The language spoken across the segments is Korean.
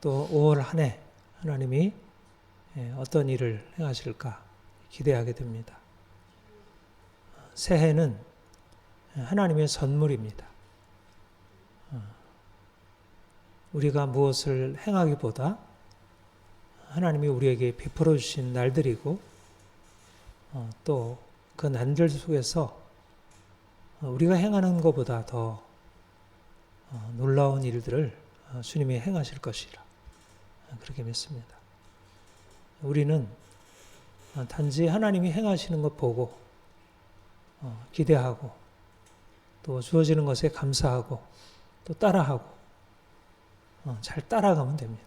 또 5월 한 해 하나님이 어떤 일을 행하실까 기대하게 됩니다. 새해는 하나님의 선물입니다. 우리가 무엇을 행하기보다 하나님이 우리에게 베풀어 주신 날들이고 또 그 날들 속에서 우리가 행하는 것보다 더 놀라운 일들을 주님이 행하실 것이라 그렇게 믿습니다. 우리는 단지 하나님이 행하시는 것 보고 기대하고 또 주어지는 것에 감사하고 또 따라하고 잘 따라가면 됩니다.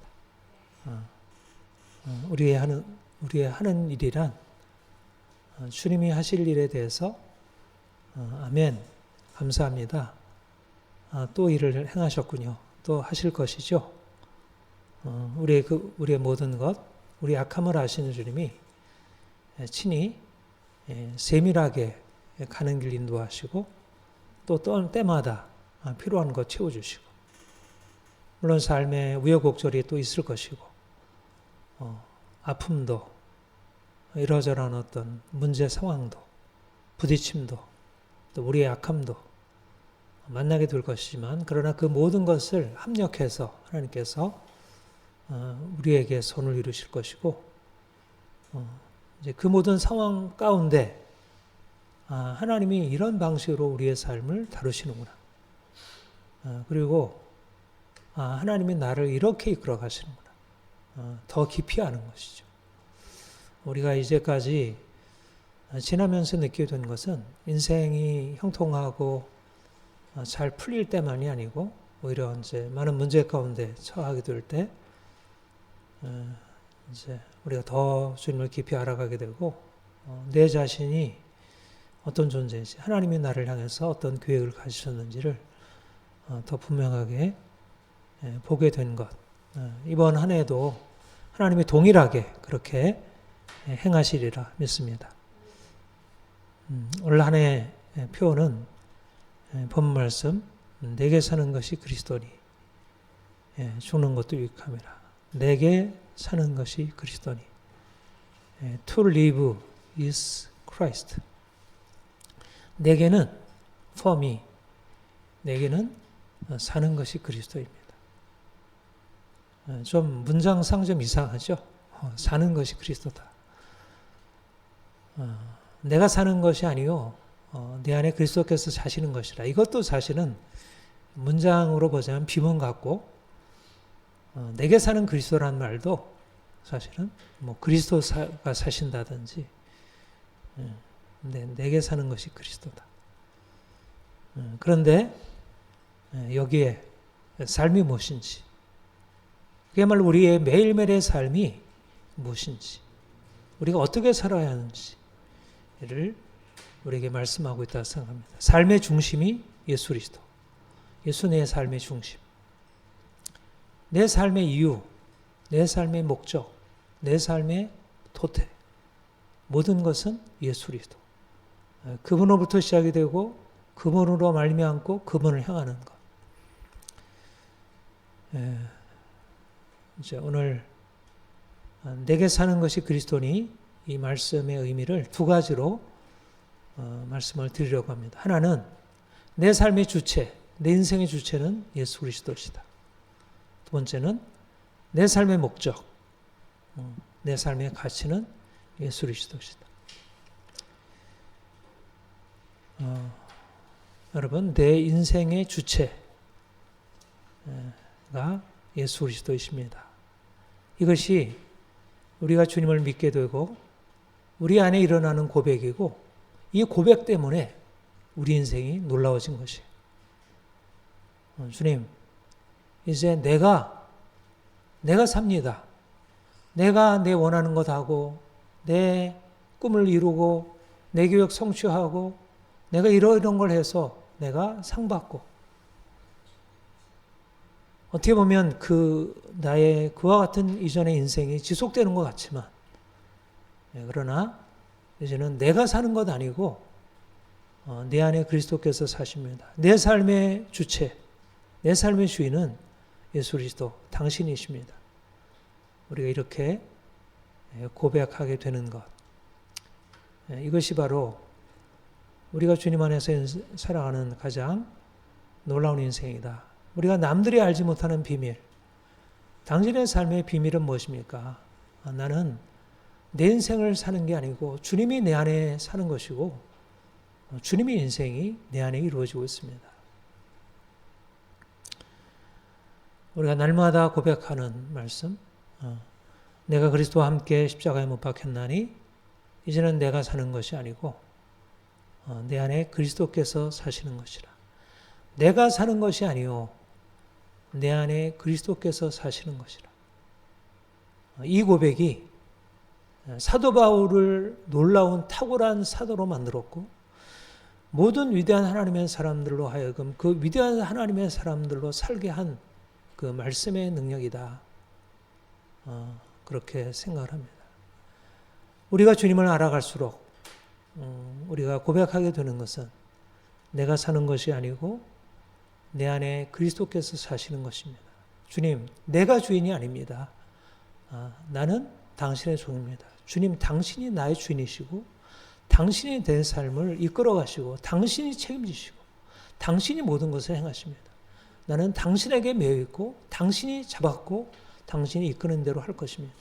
우리의 하는 일이란 주님이 하실 일에 대해서 아멘, 감사합니다. 또 일을 행하셨군요. 또 하실 것이죠. 우리의 모든 것, 우리 악함을 아시는 주님이 친히 세밀하게 가는 길 인도하시고 또 때마다 필요한 것 채워주시고 물론 삶에 우여곡절이 또 있을 것이고 아픔도 이러저러한 어떤 문제 상황도 부딪힘도 또 우리의 약함도 만나게 될 것이지만 그러나 그 모든 것을 합력해서 하나님께서 우리에게 손을 이루실 것이고 이제 그 모든 상황 가운데 하나님이 이런 방식으로 우리의 삶을 다루시는구나. 그리고 하나님이 나를 이렇게 이끌어 가시는구나. 더 깊이 아는 것이죠. 우리가 이제까지 지나면서 느끼게 된 것은 인생이 형통하고 잘 풀릴 때만이 아니고 오히려 이제 많은 문제 가운데 처하게 될 때 이제 우리가 더 주님을 깊이 알아가게 되고 내 자신이 어떤 존재인지 하나님이 나를 향해서 어떤 계획을 가지셨는지를 더 분명하게 보게 된 것. 이번 한 해도 하나님이 동일하게 그렇게 행하시리라 믿습니다. 올 한 해 표어는 본 말씀 내게 사는 것이 그리스도니 죽는 것도 유익함이라. 내게 사는 것이 그리스도니 To live is Christ. 내게는 for me 내게는 사는 것이 그리스도입니다. 좀 문장상 좀 이상하죠? 사는 것이 그리스도다. 내가 사는 것이 아니요 내 안에 그리스도께서 사시는 것이라. 이것도 사실은 문장으로 보자면 비문 같고 내게 사는 그리스도라는 말도 사실은 뭐 그리스도가 사신다든지 내게 사는 것이 그리스도다. 그런데 여기에 삶이 무엇인지 그야말로 우리의 매일매일의 삶이 무엇인지 우리가 어떻게 살아야 하는지를 우리에게 말씀하고 있다고 생각합니다. 삶의 중심이 예수 그리스도. 예수 내 삶의 중심. 내 삶의 이유, 내 삶의 목적, 내 삶의 토대. 모든 것은 예수 그리스도. 그분으로부터 시작이 되고 그분으로 말미암고 그분을 향하는 것. 이제 오늘 내게 사는 것이 그리스도니 이 말씀의 의미를 두 가지로 말씀을 드리려고 합니다. 하나는 내 삶의 주체, 내 인생의 주체는 예수 그리스도시다. 두 번째는 내 삶의 목적, 내 삶의 가치는 예수 그리스도시다. 여러분, 내 인생의 주체가 예수 그리스도이십니다. 이것이 우리가 주님을 믿게 되고 우리 안에 일어나는 고백이고 이 고백 때문에 우리 인생이 놀라워진 것이에요. 주님, 이제 내가 삽니다. 내가 내 원하는 것 하고 내 꿈을 이루고 내 계획 성취하고 내가 이런 걸 해서 내가 상 받고 어떻게 보면 나의 그와 같은 이전의 인생이 지속되는 것 같지만 그러나 이제는 내가 사는 것 아니고 내 안에 그리스도께서 사십니다. 내 삶의 주체, 내 삶의 주인은 예수 그리스도 당신이십니다. 우리가 이렇게 고백하게 되는 것, 이것이 바로 우리가 주님 안에서 살아가는 가장 놀라운 인생이다. 우리가 남들이 알지 못하는 비밀, 당신의 삶의 비밀은 무엇입니까? 나는 내 인생을 사는 게 아니고 주님이 내 안에 사는 것이고 주님의 인생이 내 안에 이루어지고 있습니다. 우리가 날마다 고백하는 말씀, 내가 그리스도와 함께 십자가에 못 박혔나니 이제는 내가 사는 것이 아니고 내 안에 그리스도께서 사시는 것이라. 내가 사는 것이 아니요 내 안에 그리스도께서 사시는 것이라. 이 고백이 사도 바울을 놀라운 탁월한 사도로 만들었고 모든 위대한 하나님의 사람들로 하여금 그 위대한 하나님의 사람들로 살게 한 그 말씀의 능력이다. 그렇게 생각을 합니다. 우리가 주님을 알아갈수록 우리가 고백하게 되는 것은 내가 사는 것이 아니고 내 안에 그리스도께서 사시는 것입니다. 주님, 내가 주인이 아닙니다. 나는 당신의 종입니다. 주님, 당신이 나의 주인이시고 당신이 내 삶을 이끌어 가시고 당신이 책임지시고 당신이 모든 것을 행하십니다. 나는 당신에게 매여 있고 당신이 잡았고 당신이 이끄는 대로 할 것입니다.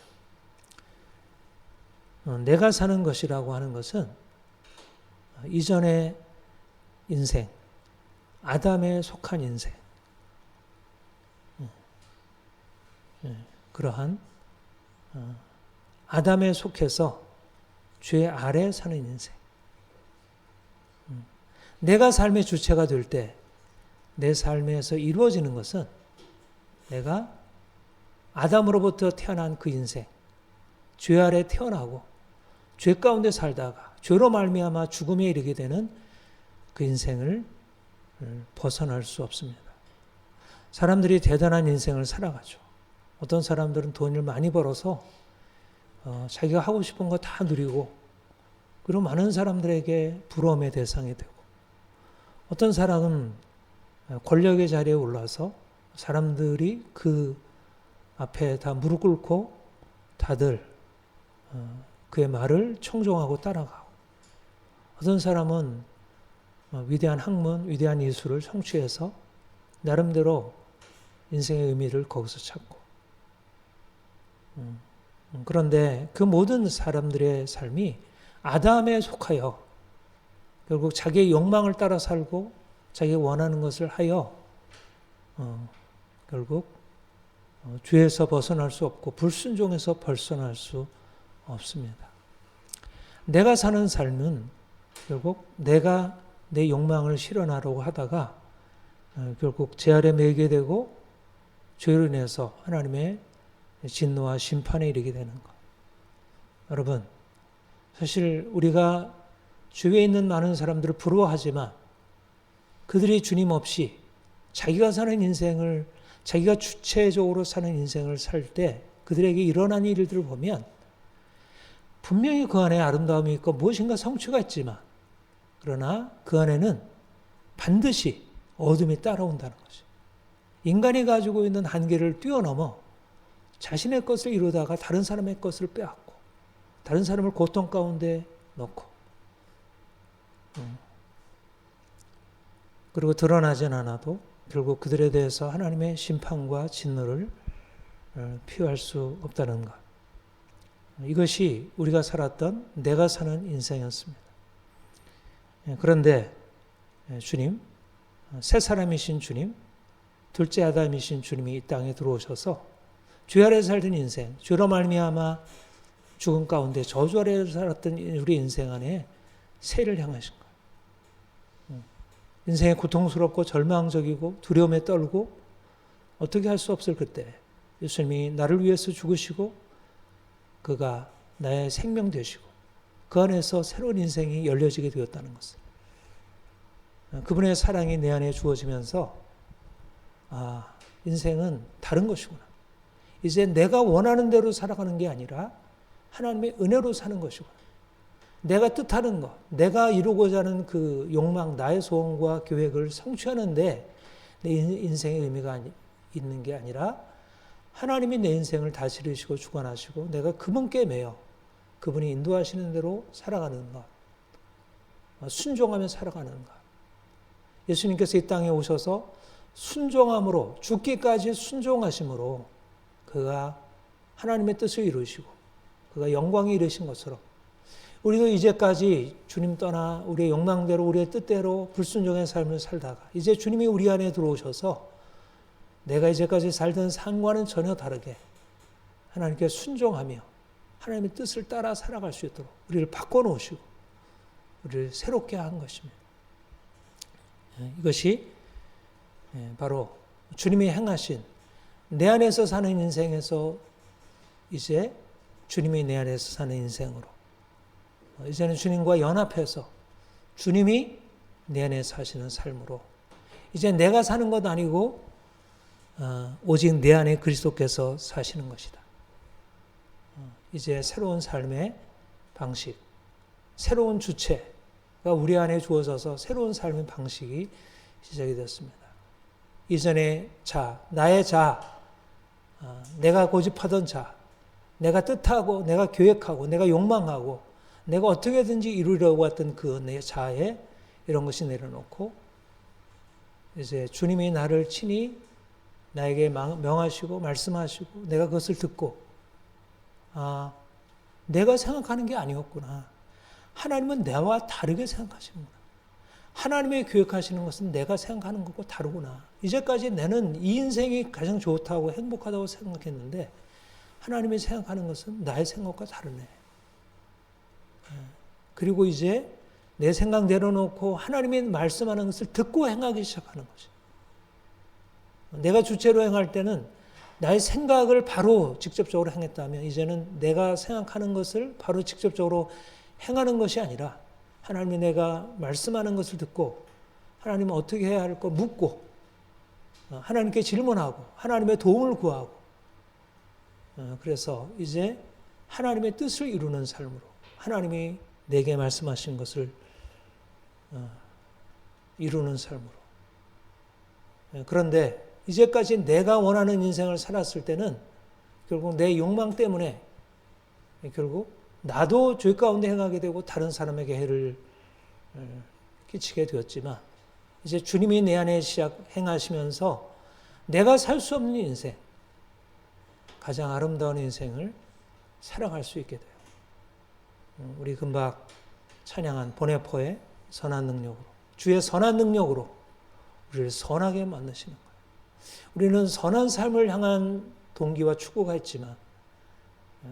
내가 사는 것이라고 하는 것은 이전의 인생, 아담에 속한 인생, 그러한 아담에 속해서 죄 아래 사는 인생. 내가 삶의 주체가 될 때 내 삶에서 이루어지는 것은 내가 아담으로부터 태어난 그 인생, 죄 아래 태어나고 죄 가운데 살다가 죄로 말미암아 죽음에 이르게 되는 그 인생을 벗어날 수 없습니다. 사람들이 대단한 인생을 살아가죠. 어떤 사람들은 돈을 많이 벌어서 자기가 하고 싶은 거 다 누리고 그리고 많은 사람들에게 부러움의 대상이 되고 어떤 사람은 권력의 자리에 올라서 사람들이 그 앞에 다 무릎 꿇고 다들 그의 말을 청종하고 따라가고 어떤 사람은 위대한 학문, 위대한 예술을 성취해서 나름대로 인생의 의미를 거기서 찾고 그런데 그 모든 사람들의 삶이 아담에 속하여 결국 자기의 욕망을 따라 살고 자기가 원하는 것을 하여 결국 죄에서 벗어날 수 없고 불순종에서 벗어날 수 없습니다. 내가 사는 삶은 결국 내가 내 욕망을 실현하려고 하다가 결국 죄 아래 매게 되고 죄로 인해서 하나님의 진노와 심판에 이르게 되는 것. 여러분, 사실 우리가 주위에 있는 많은 사람들을 부러워하지만 그들이 주님 없이 자기가 사는 인생을 자기가 주체적으로 사는 인생을 살 때 그들에게 일어난 일들을 보면 분명히 그 안에 아름다움이 있고 무엇인가 성취가 있지만 그러나 그 안에는 반드시 어둠이 따라온다는 거죠. 인간이 가지고 있는 한계를 뛰어넘어 자신의 것을 이루다가 다른 사람의 것을 빼앗고 다른 사람을 고통 가운데 넣고 그리고 드러나진 않아도 결국 그들에 대해서 하나님의 심판과 진노를 피할 수 없다는 것. 이것이 우리가 살았던 내가 사는 인생이었습니다. 그런데 주님, 새 사람이신 주님, 둘째 아담이신 주님이 이 땅에 들어오셔서 죄 아래 살던 인생, 죄로 말미암아 죽음 가운데 저주 아래 살았던 우리 인생 안에 세를 향하신 거예요. 인생이 고통스럽고 절망적이고 두려움에 떨고 어떻게 할 수 없을 그때 예수님이 나를 위해서 죽으시고 그가 나의 생명 되시고 그 안에서 새로운 인생이 열려지게 되었다는 것을 그분의 사랑이 내 안에 주어지면서 인생은 다른 것이구나. 이제 내가 원하는 대로 살아가는 게 아니라 하나님의 은혜로 사는 것이구나. 내가 뜻하는 것, 내가 이루고자 하는 그 욕망, 나의 소원과 계획을 성취하는데 내 인생의 의미가 있는 게 아니라 하나님이 내 인생을 다스리시고 주관하시고 내가 그분께 매여 그분이 인도하시는 대로 살아가는 것, 순종하며 살아가는 것. 예수님께서 이 땅에 오셔서 순종함으로, 죽기까지 순종하심으로 그가 하나님의 뜻을 이루시고 그가 영광에 이르신 것처럼 우리도 이제까지 주님 떠나 우리의 욕망대로 우리의 뜻대로 불순종의 삶을 살다가 이제 주님이 우리 안에 들어오셔서 내가 이제까지 살던 삶과는 전혀 다르게 하나님께 순종하며 하나님의 뜻을 따라 살아갈 수 있도록 우리를 바꿔놓으시고 우리를 새롭게 한 것입니다. 이것이 바로 주님이 행하신 내 안에서 사는 인생에서 이제 주님이 내 안에서 사는 인생으로 이제는 주님과 연합해서 주님이 내 안에 사시는 삶으로 이제 내가 사는 것 아니고 오직 내 안에 그리스도께서 사시는 것이다. 이제 새로운 삶의 방식, 새로운 주체가 우리 안에 주어져서 새로운 삶의 방식이 시작이 됐습니다. 이전의 자, 나의 자, 내가 고집하던 자, 내가 뜻하고 내가 계획하고 내가 욕망하고 내가 어떻게든지 이루려고 했던 그 내 자에 이런 것이 내려놓고 이제 주님이 나를 친히 나에게 명하시고 말씀하시고 내가 그것을 듣고 내가 생각하는 게 아니었구나. 하나님은 나와 다르게 생각하시는구나. 하나님의 계획하시는 것은 내가 생각하는 것과 다르구나. 이제까지 나는 이 인생이 가장 좋다고 행복하다고 생각했는데 하나님이 생각하는 것은 나의 생각과 다르네. 그리고 이제 내 생각 내려놓고 하나님이 말씀하는 것을 듣고 행하기 시작하는 것이. 내가 주체로 행할 때는 나의 생각을 바로 직접적으로 행했다면 이제는 내가 생각하는 것을 바로 직접적으로 행하는 것이 아니라 하나님이 내가 말씀하는 것을 듣고 하나님은 어떻게 해야 할까 묻고 하나님께 질문하고 하나님의 도움을 구하고 그래서 이제 하나님의 뜻을 이루는 삶으로 하나님이 내게 말씀하신 것을 이루는 삶으로. 그런데 이제까지 내가 원하는 인생을 살았을 때는 결국 내 욕망 때문에 결국 나도 죄 가운데 행하게 되고 다른 사람에게 해를 끼치게 되었지만 이제 주님이 내 안에 행하시면서 내가 살 수 없는 인생, 가장 아름다운 인생을 살아갈 수 있게 돼요. 우리 금방 찬양한 보네포의 선한 능력으로, 주의 선한 능력으로 우리를 선하게 만드시는 거예요. 우리는 선한 삶을 향한 동기와 추구가 있지만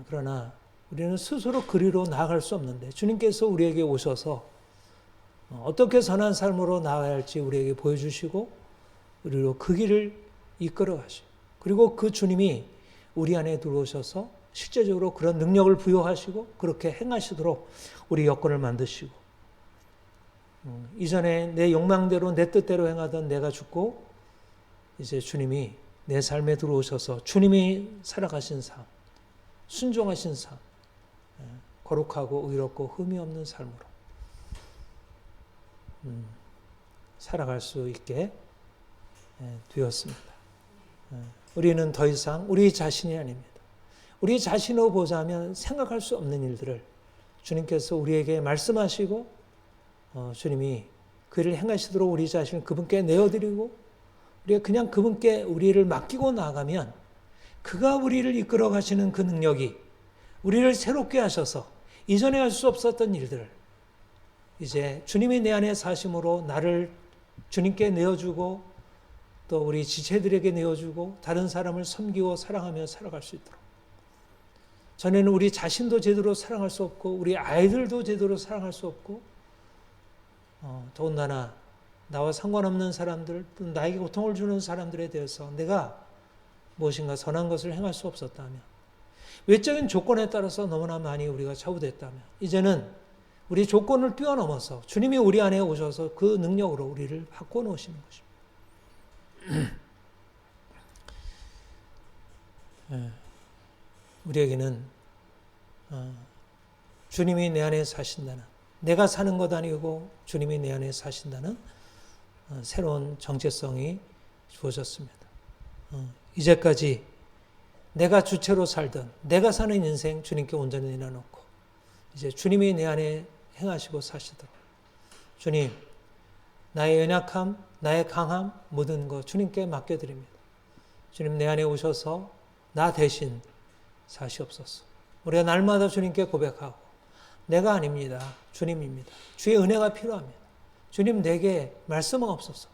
그러나 우리는 스스로 그리로 나아갈 수 없는데 주님께서 우리에게 오셔서 어떻게 선한 삶으로 나아가야 할지 우리에게 보여주시고 우리로 그 길을 이끌어 가시고 그리고 그 주님이 우리 안에 들어오셔서 실제적으로 그런 능력을 부여하시고 그렇게 행하시도록 우리 여건을 만드시고 이전에 내 욕망대로 내 뜻대로 행하던 내가 죽고 이제 주님이 내 삶에 들어오셔서 주님이 살아가신 삶, 순종하신 삶, 거룩하고 의롭고 흠이 없는 삶으로 살아갈 수 있게 되었습니다. 우리는 더 이상 우리 자신이 아닙니다. 우리 자신으로 보자면 생각할 수 없는 일들을 주님께서 우리에게 말씀하시고 주님이 그 일을 행하시도록 우리 자신을 그분께 내어드리고 우리가 그냥 그분께 우리를 맡기고 나가면 그가 우리를 이끌어 가시는 그 능력이 우리를 새롭게 하셔서 이전에 할 수 없었던 일들을 이제 주님이 내 안에 사심으로 나를 주님께 내어주고 또 우리 지체들에게 내어주고 다른 사람을 섬기고 사랑하며 살아갈 수 있도록 전에는 우리 자신도 제대로 사랑할 수 없고 우리 아이들도 제대로 사랑할 수 없고 더군다나 나와 상관없는 사람들 또 나에게 고통을 주는 사람들에 대해서 내가 무엇인가 선한 것을 행할 수 없었다면 외적인 조건에 따라서 너무나 많이 우리가 좌우됐다면 이제는 우리 조건을 뛰어넘어서 주님이 우리 안에 오셔서 그 능력으로 우리를 바꿔놓으시는 것입니다. 우리에게는 주님이 내 안에 사신다는 내가 사는 것 아니고 주님이 내 안에 사신다는 새로운 정체성이 주어졌습니다. 이제까지 내가 주체로 살던 내가 사는 인생 주님께 온전히 내려놓고 이제 주님이 내 안에 행하시고 사시도록 주님, 나의 연약함, 나의 강함 모든 것 주님께 맡겨드립니다. 주님 내 안에 오셔서 나 대신 사시옵소서. 우리가 날마다 주님께 고백하고 내가 아닙니다. 주님입니다. 주의 은혜가 필요합니다. 주님 내게 말씀하옵소서.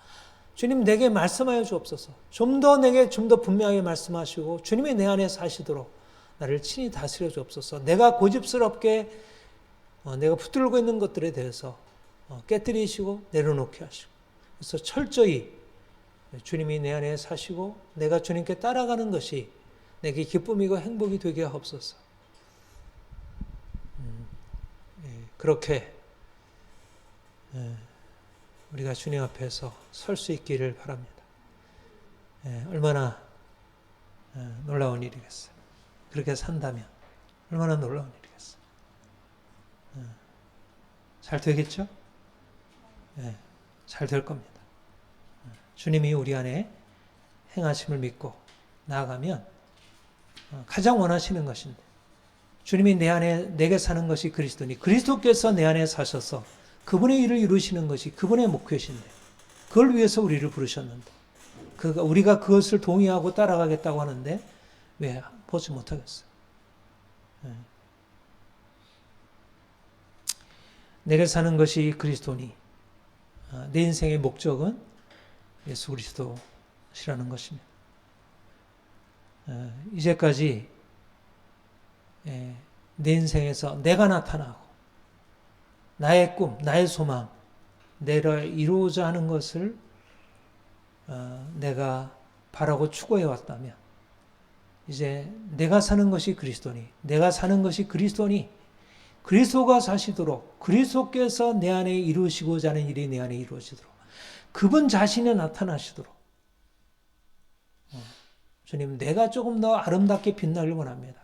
주님 내게 말씀하여 주옵소서. 좀 더 내게 좀 더 분명하게 말씀하시고 주님이 내 안에 사시도록 나를 친히 다스려 주옵소서. 내가 고집스럽게 내가 붙들고 있는 것들에 대해서 깨뜨리시고 내려놓게 하시고 그래서 철저히 주님이 내 안에 사시고 내가 주님께 따라가는 것이 내게 기쁨이고 행복이 되게 하옵소서. 그렇게 우리가 주님 앞에서 설 수 있기를 바랍니다. 얼마나 놀라운 일이겠어요. 그렇게 산다면 얼마나 놀라운 일이겠어요. 잘 되겠죠? 잘 될 겁니다. 주님이 우리 안에 행하심을 믿고 나아가면 가장 원하시는 것인데 주님이 내 안에 내게 사는 것이 그리스도니 그리스도께서 내 안에 사셔서 그분의 일을 이루시는 것이 그분의 목표신데 그걸 위해서 우리를 부르셨는데 우리가 그것을 동의하고 따라가겠다고 하는데 왜 보지 못하겠어요? 내게 사는 것이 그리스도니 내 인생의 목적은 예수 그리스도시라는 것입니다. 이제까지 내 인생에서 내가 나타나고 나의 꿈, 나의 소망, 내가 이루고자 하는 것을 내가 바라고 추구해 왔다면 이제 내가 사는 것이 그리스도니 내가 사는 것이 그리스도니 그리스도가 사시도록 그리스도께서 내 안에 이루시고자 하는 일이 내 안에 이루어지도록 그분 자신이 나타나시도록 주님 내가 조금 더 아름답게 빛나길 원합니다.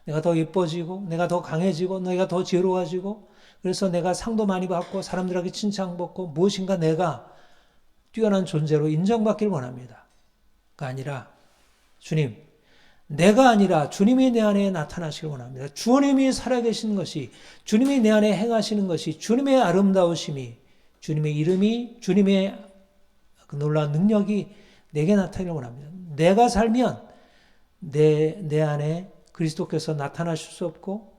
내가 더 예뻐지고 내가 더 강해지고 내가 더 지혜로워지고 그래서 내가 상도 많이 받고 사람들에게 칭찬받고 무엇인가 내가 뛰어난 존재로 인정받길 원합니다. 가 아니라 주님 내가 아니라 주님이 내 안에 나타나시길 원합니다. 주님이 살아계신 것이 주님이 내 안에 행하시는 것이 주님의 아름다우심이 주님의 이름이 주님의 그 놀라운 능력이 내게 나타나기를 원합니다. 내가 살면 내 안에 그리스도께서 나타나실 수 없고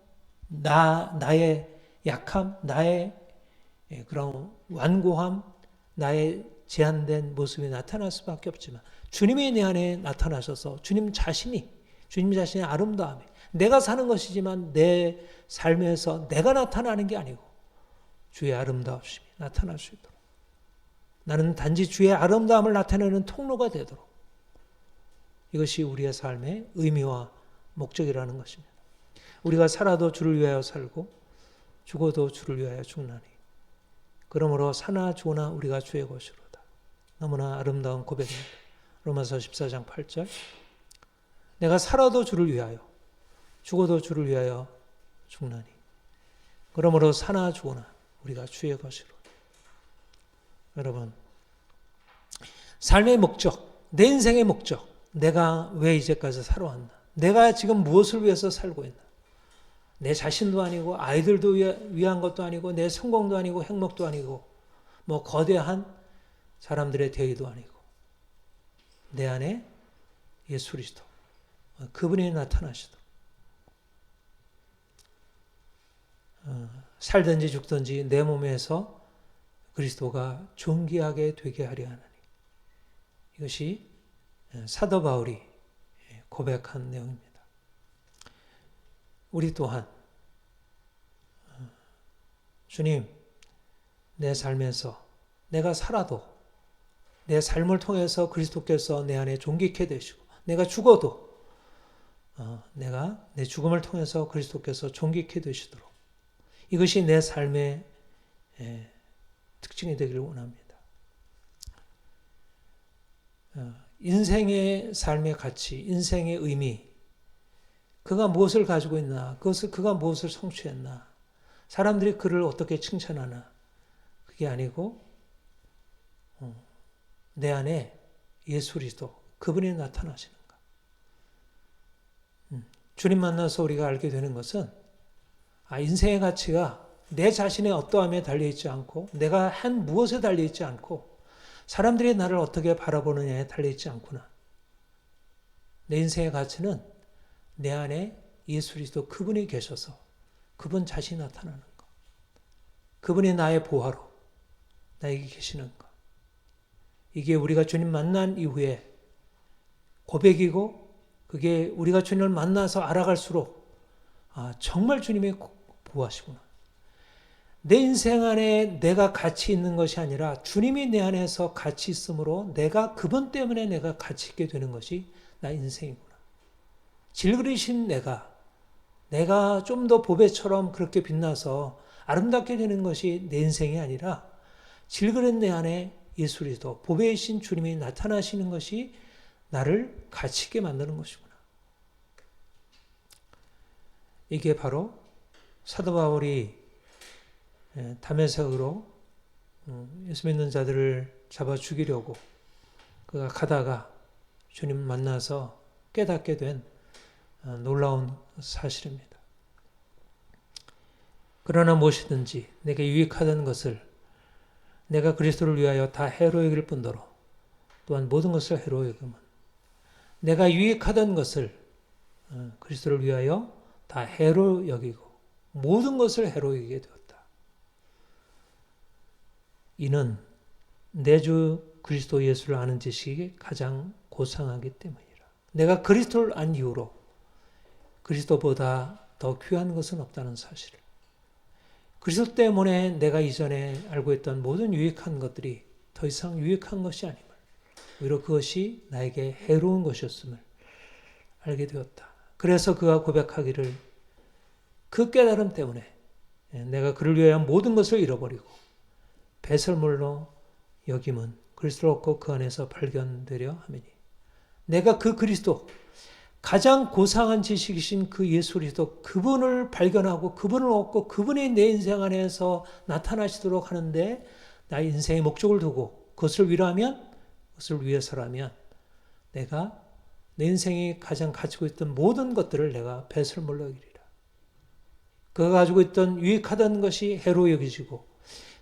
나의 약함, 나의 그런 완고함, 나의 제한된 모습이 나타날 수밖에 없지만 주님이 내 안에 나타나셔서 주님 자신의 아름다움이 내가 사는 것이지만 내 삶에서 내가 나타나는 게 아니고 주의 아름다우심이 나타날 수 있도록 나는 단지 주의 아름다움을 나타내는 통로가 되도록 이것이 우리의 삶의 의미와 목적이라는 것입니다. 우리가 살아도 주를 위하여 살고 죽어도 주를 위하여 죽나니 그러므로 사나 죽으나 우리가 주의 것이로다. 너무나 아름다운 고백입니다. 로마서 14장 8절 내가 살아도 주를 위하여 죽어도 주를 위하여 죽나니 그러므로 사나 죽으나 우리가 주의 것이로다. 여러분 삶의 목적, 내 인생의 목적 내가 왜 이제까지 살아왔나 내가 지금 무엇을 위해서 살고 있나 내 자신도 아니고 아이들도 위한 것도 아니고 내 성공도 아니고 행복도 아니고 뭐 거대한 사람들의 대의도 아니고 내 안에 예수 그리스도 그분이 나타나시도록 살든지 죽든지 내 몸에서 그리스도가 존귀하게 되게 하려 하나니 이것이 사도 바울이 고백한 내용입니다. 우리 또한 주님 내 삶에서 내가 살아도 내 삶을 통해서 그리스도께서 내 안에 존귀케 되시고 내가 죽어도 내가 내 죽음을 통해서 그리스도께서 존귀케 되시도록 이것이 내 삶의 특징이 되기를 원합니다. 인생의 삶의 가치, 인생의 의미 그가 무엇을 가지고 있나 그가 무엇을 성취했나 사람들이 그를 어떻게 칭찬하나 그게 아니고 내 안에 예수 그리스도 그분이 나타나시는 것. 주님 만나서 우리가 알게 되는 것은 인생의 가치가 내 자신의 어떠함에 달려있지 않고 내가 한 무엇에 달려있지 않고 사람들이 나를 어떻게 바라보느냐에 달려있지 않구나. 내 인생의 가치는 내 안에 예수 그리스도 그분이 계셔서 그분 자신이 나타나는 것. 그분이 나의 보화로 나에게 계시는 것. 이게 우리가 주님 만난 이후에 고백이고 그게 우리가 주님을 만나서 알아갈수록 정말 주님의 보호하시구나. 내 인생 안에 내가 가치 있는 것이 아니라 주님이 내 안에서 가치 있으므로 내가 그분 때문에 내가 가치 있게 되는 것이 나 인생이구나. 질그리신 내가 좀 더 보배처럼 그렇게 빛나서 아름답게 되는 것이 내 인생이 아니라 질그린 내 안에 예수 그리스도 보배이신 주님이 나타나시는 것이 나를 가치 있게 만드는 것이구나. 이게 바로 사도 바울이 다메섹으로 예수 믿는 자들을 잡아 죽이려고 그가 가다가 주님 만나서 깨닫게 된 놀라운 사실입니다. 그러나 무엇이든지 내게 유익하던 것을 내가 그리스도를 위하여 다 해로 여길 뿐더러 또한 모든 것을 해로 여김은 내가 유익하던 것을 그리스도를 위하여 다 해로 여기고 모든 것을 해로 여기게 되었다. 이는 내 주 그리스도 예수를 아는 지식이 가장 고상하기 때문이라. 내가 그리스도를 안 이후로 그리스도보다 더 귀한 것은 없다는 사실을. 그리스도 때문에 내가 이전에 알고 있던 모든 유익한 것들이 더 이상 유익한 것이 아님을, 오히려 그것이 나에게 해로운 것이었음을 알게 되었다. 그래서 그가 고백하기를 그 깨달음 때문에 내가 그를 위하여 모든 것을 잃어버리고 배설물로 여김은 그리스도를 얻고 그 안에서 발견되려 함이니 내가 그 그리스도 가장 고상한 지식이신 그 예수 그리스도 그분을 발견하고 그분을 얻고 그분이 내 인생 안에서 나타나시도록 하는데 나의 인생의 목적을 두고 그것을 위하면 그것을 위해서라면 내가 내 인생이 가장 가지고 있던 모든 것들을 내가 배설물로 여기리라. 그가 가지고 있던 유익하던 것이 해로 여기지고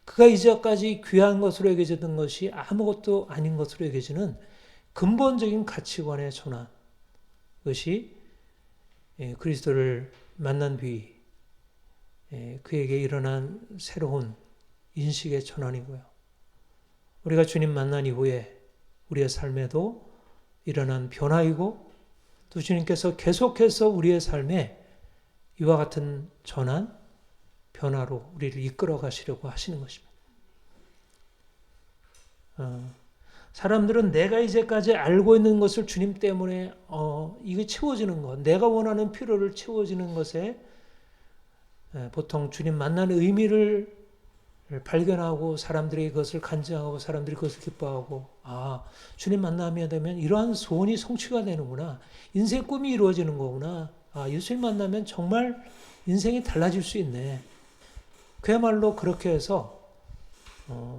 그가 이제까지 귀한 것으로 여겨지던 것이 아무것도 아닌 것으로 여겨지는 근본적인 가치관의 전환. 그것이 그리스도를 만난 뒤 그에게 일어난 새로운 인식의 전환이고요. 우리가 주님 만난 이후에 우리의 삶에도 일어난 변화이고 또 주님께서 계속해서 우리의 삶에 이와 같은 전환, 변화로 우리를 이끌어 가시려고 하시는 것입니다. 사람들은 내가 이제까지 알고 있는 것을 주님 때문에 이게 채워지는 것, 내가 원하는 필요를 채워지는 것에 보통 주님 만나는 의미를 발견하고 사람들이 그것을 간증하고 사람들이 그것을 기뻐하고 주님 만나면 되면 이러한 소원이 성취가 되는구나. 인생 꿈이 이루어지는 거구나. 예수님 만나면 정말 인생이 달라질 수 있네. 그야말로 그렇게 해서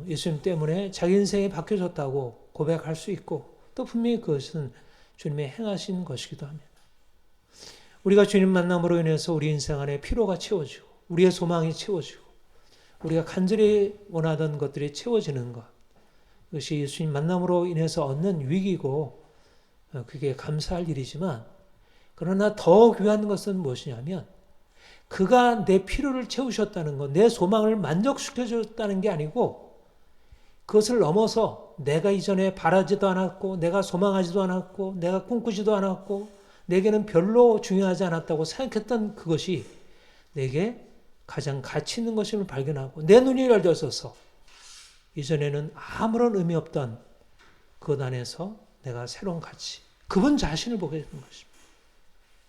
예수님 때문에 자기 인생이 바뀌어졌다고 고백할 수 있고 또 분명히 그것은 주님의 행하신 것이기도 합니다. 우리가 주님 만남으로 인해서 우리 인생 안에 피로가 채워지고 우리의 소망이 채워지고 우리가 간절히 원하던 것들이 채워지는 것, 그것이 예수님 만남으로 인해서 얻는 유익이고 그게 감사할 일이지만 그러나 더 귀한 것은 무엇이냐면 그가 내 필요를 채우셨다는 것, 내 소망을 만족시켜줬다는 게 아니고 그것을 넘어서 내가 이전에 바라지도 않았고 내가 소망하지도 않았고 내가 꿈꾸지도 않았고 내게는 별로 중요하지 않았다고 생각했던 그것이 내게 가장 가치 있는 것임을 발견하고 내 눈이 열려져서 이전에는 아무런 의미 없던 그것 안에서 내가 새로운 가치, 그분 자신을 보게 되는 것입니다.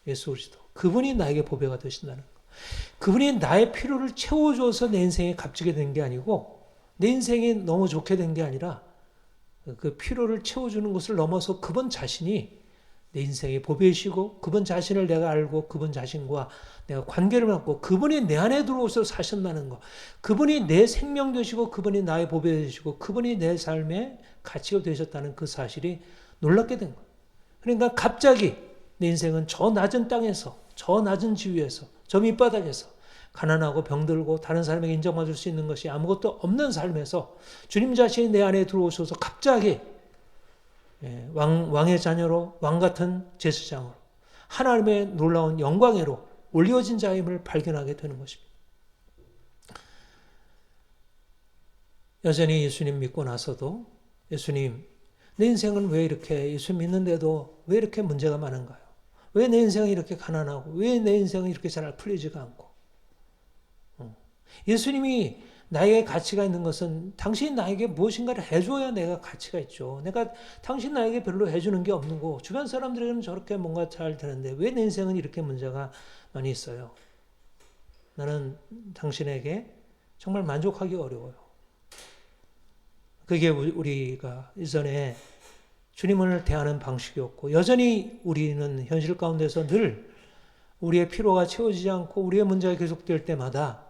예수 그리스도. 그분이 나에게 보배가 되신다는 것. 그분이 나의 필요를 채워줘서 내 인생에 값지게 된 게 아니고 내 인생이 너무 좋게 된 게 아니라 그 필요를 채워주는 것을 넘어서 그분 자신이 내 인생의 보배이시고 그분 자신을 내가 알고 그분 자신과 내가 관계를 맺고 그분이 내 안에 들어오셔서 사신다는 것, 그분이 내 생명 되시고 그분이 나의 보배 되시고 그분이 내 삶의 가치가 되셨다는 그 사실이 놀랍게 된 것. 그러니까 갑자기 내 인생은 저 낮은 땅에서, 저 낮은 지위에서, 저 밑바닥에서 가난하고 병들고 다른 사람에게 인정받을 수 있는 것이 아무것도 없는 삶에서 주님 자신이 내 안에 들어오셔서 갑자기 왕의 자녀로, 왕 같은 제사장으로, 하나님의 놀라운 영광으로 올려진 자임을 발견하게 되는 것입니다. 여전히 예수님 믿고 나서도 예수님, 내 인생은 왜 이렇게, 예수 믿는데도 왜 이렇게 문제가 많은가요? 왜 내 인생은 이렇게 가난하고, 왜 내 인생은 이렇게 잘 풀리지가 않고. 예수님이 나에게 가치가 있는 것은 당신이 나에게 무엇인가를 해줘야 내가 가치가 있죠. 당신 나에게 별로 해주는 게 없는 거, 주변 사람들에게는 저렇게 뭔가 잘 되는데 왜 내 인생은 이렇게 문제가 많이 있어요? 나는 당신에게 정말 만족하기 어려워요. 그게 우리가 이전에 주님을 대하는 방식이었고, 여전히 우리는 현실 가운데서 늘 우리의 필요가 채워지지 않고 우리의 문제가 계속될 때마다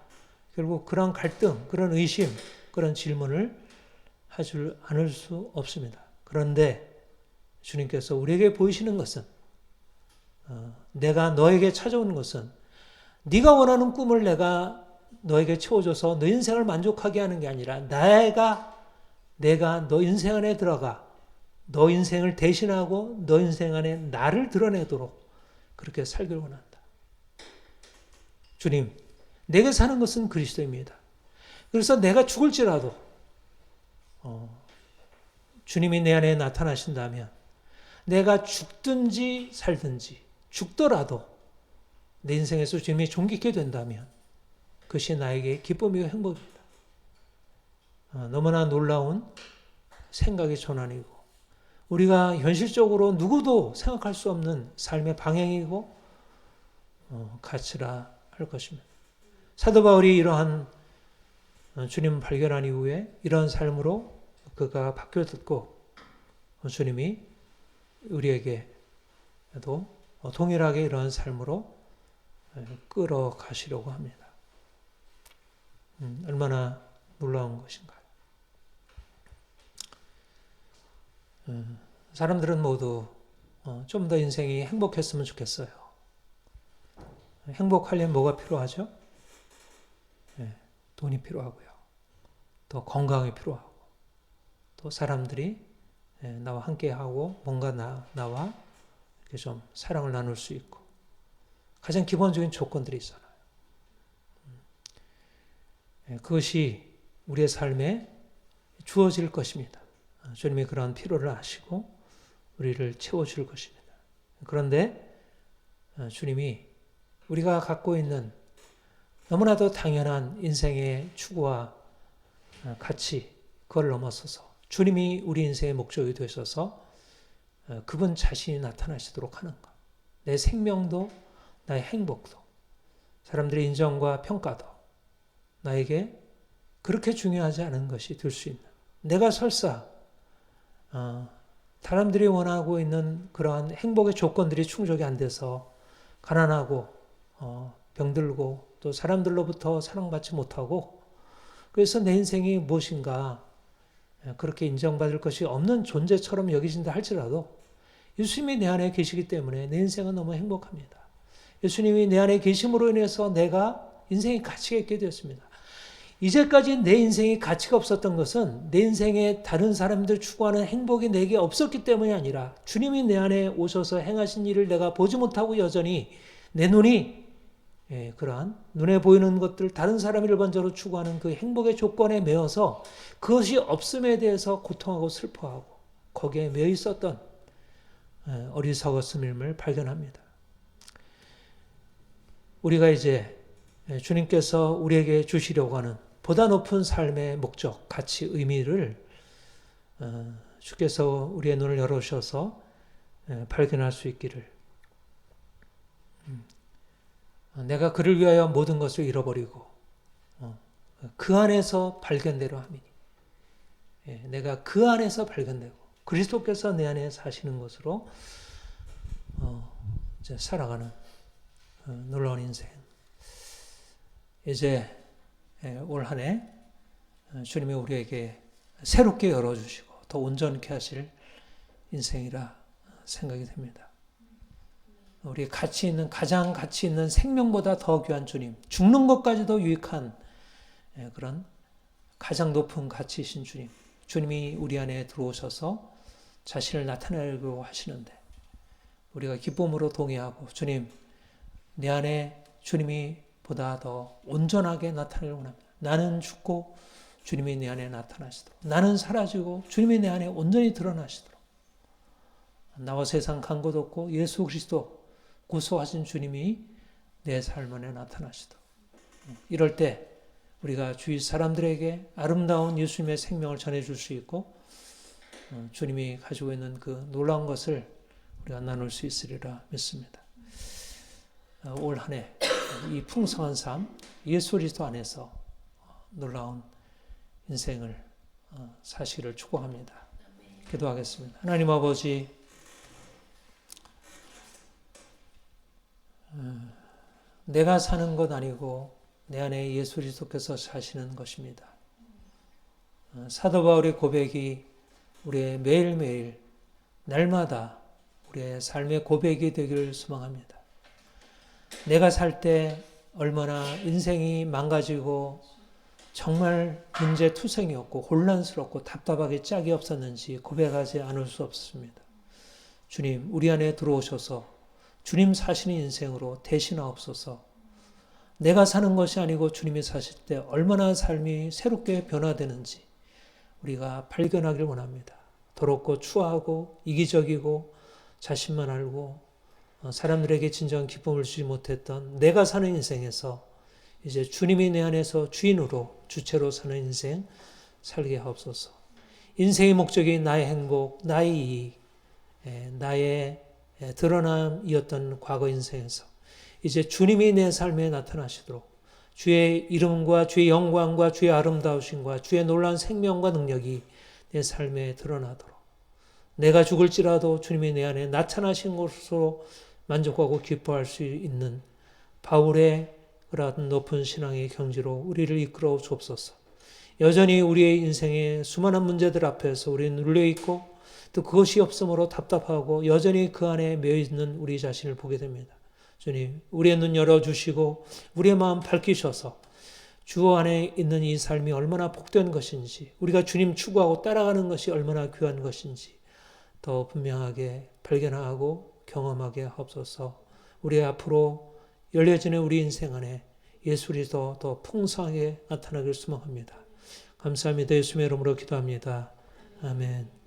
결국 그런 갈등, 그런 의심, 그런 질문을 하지 않을 수 없습니다. 그런데 주님께서 우리에게 보이시는 것은, 내가 너에게 찾아오는 것은 네가 원하는 꿈을 내가 너에게 채워줘서 너 인생을 만족하게 하는 게 아니라 내가 너 인생 안에 들어가 너 인생을 대신하고 너 인생 안에 나를 드러내도록 그렇게 살기를 원한다. 주님, 내게 사는 것은 그리스도입니다. 그래서 내가 죽을지라도 주님이 내 안에 나타나신다면 내가 죽든지 살든지 죽더라도 내 인생에서 주님이 존귀케 된다면 그것이 나에게 기쁨이고 행복입니다. 너무나 놀라운 생각의 전환이고 우리가 현실적으로 누구도 생각할 수 없는 삶의 방향이고 가치라 할 것입니다. 사도 바울이 이러한 주님을 발견한 이후에 이러한 삶으로 그가 바뀌었고 주님이 우리에게도 동일하게 이러한 삶으로 끌어가시려고 합니다. 얼마나 놀라운 것인가요? 사람들은 모두 좀 더 인생이 행복했으면 좋겠어요. 행복하려면 뭐가 필요하죠? 돈이 필요하고요. 또 건강이 필요하고 또 사람들이 나와 함께하고 뭔가 나와 이렇게 좀 사랑을 나눌 수 있고 가장 기본적인 조건들이 있잖아요. 그것이 우리의 삶에 주어질 것입니다. 주님이 그런 필요를 아시고 우리를 채워줄 것입니다. 그런데 주님이 우리가 갖고 있는 너무나도 당연한 인생의 추구와 가치, 그걸 넘어서서 주님이 우리 인생의 목적이 되셔서 그분 자신이 나타나시도록 하는 것. 내 생명도 나의 행복도 사람들의 인정과 평가도 나에게 그렇게 중요하지 않은 것이 될 수 있는, 내가 설사 사람들이 원하고 있는 그러한 행복의 조건들이 충족이 안 돼서 가난하고 병들고 또 사람들로부터 사랑받지 못하고 그래서 내 인생이 무엇인가 그렇게 인정받을 것이 없는 존재처럼 여기진다 할지라도 예수님이 내 안에 계시기 때문에 내 인생은 너무 행복합니다. 예수님이 내 안에 계심으로 인해서 내가 인생이 가치가 있게 되었습니다. 이제까지 내 인생이 가치가 없었던 것은 내 인생에 다른 사람들 추구하는 행복이 내게 없었기 때문이 아니라 주님이 내 안에 오셔서 행하신 일을 내가 보지 못하고 여전히 내 눈이 그러한 눈에 보이는 것들 다른 사람이 일반적으로 추구하는 그 행복의 조건에 매여서 그것이 없음에 대해서 고통하고 슬퍼하고 거기에 매여 있었던 어리석었음을 발견합니다. 우리가 이제 주님께서 우리에게 주시려고 하는 보다 높은 삶의 목적, 가치, 의미를 주께서 우리의 눈을 열어주셔서 발견할 수 있기를, 내가 그를 위하여 모든 것을 잃어버리고 그 안에서 발견대로 함이니, 내가 그 안에서 발견되고 그리스도께서 내 안에 사시는 것으로 이제 살아가는 놀라운 인생. 이제 올 한 해 주님이 우리에게 새롭게 열어주시고 더 온전케 하실 인생이라 생각이 됩니다. 우리 가장 가치 있는 생명보다 더 귀한 주님, 죽는 것까지도 유익한 그런 가장 높은 가치이신 주님, 주님이 우리 안에 들어오셔서 자신을 나타내려고 하시는데 우리가 기쁨으로 동의하고 주님, 내 안에 주님이 보다 더 온전하게 나타나려고 합니다. 나는 죽고 주님이 내 안에 나타나시도록, 나는 사라지고 주님이 내 안에 온전히 드러나시도록, 나와 세상 간 것 없고 예수 그리스도 구속하신 주님이 내 삶 안에 나타나시도록, 이럴 때 우리가 주위 사람들에게 아름다운 예수님의 생명을 전해줄 수 있고 주님이 가지고 있는 그 놀라운 것을 우리가 나눌 수 있으리라 믿습니다. 올 한 해 이 풍성한 삶, 예수 그리스도 안에서 놀라운 인생을 사시기를 축복합니다. 기도하겠습니다. 하나님 아버지, 내가 사는 것 아니고 내 안에 예수 그리스도께서 사시는 것입니다. 사도 바울의 고백이 우리의 매일매일 날마다 우리의 삶의 고백이 되기를 소망합니다. 내가 살 때 얼마나 인생이 망가지고 정말 문제투성이었고 혼란스럽고 답답하게 짝이 없었는지 고백하지 않을 수 없습니다. 주님, 우리 안에 들어오셔서 주님 사시는 인생으로 대신하옵소서. 내가 사는 것이 아니고 주님이 사실 때 얼마나 삶이 새롭게 변화되는지 우리가 발견하길 원합니다. 더럽고 추하고 이기적이고 자신만 알고 사람들에게 진정한 기쁨을 주지 못했던 내가 사는 인생에서 이제 주님이 내 안에서 주인으로 주체로 사는 인생 살게 하옵소서. 인생의 목적이 나의 행복, 나의 이익, 나의 드러남이었던 과거 인생에서 이제 주님이 내 삶에 나타나시도록 주의 이름과 주의 영광과 주의 아름다우심과 주의 놀라운 생명과 능력이 내 삶에 드러나도록 내가 죽을지라도 주님이 내 안에 나타나신 것으로 만족하고 기뻐할 수 있는 바울의 그러한 높은 신앙의 경지로 우리를 이끌어 주옵소서. 여전히 우리의 인생의 수많은 문제들 앞에서 우리는 눌려있고 또 그것이 없으므로 답답하고 여전히 그 안에 매여있는 우리 자신을 보게 됩니다. 주님, 우리의 눈 열어주시고 우리의 마음 밝히셔서 주 안에 있는 이 삶이 얼마나 복된 것인지 우리가 주님 추구하고 따라가는 것이 얼마나 귀한 것인지 더 분명하게 발견하고 경험하게 하옵소서. 우리 앞으로 열려지는 우리 인생 안에 예수 그리스도 더 풍성하게 나타나길 소망합니다. 감사합니다. 예수님의 이름으로 기도합니다. 아멘.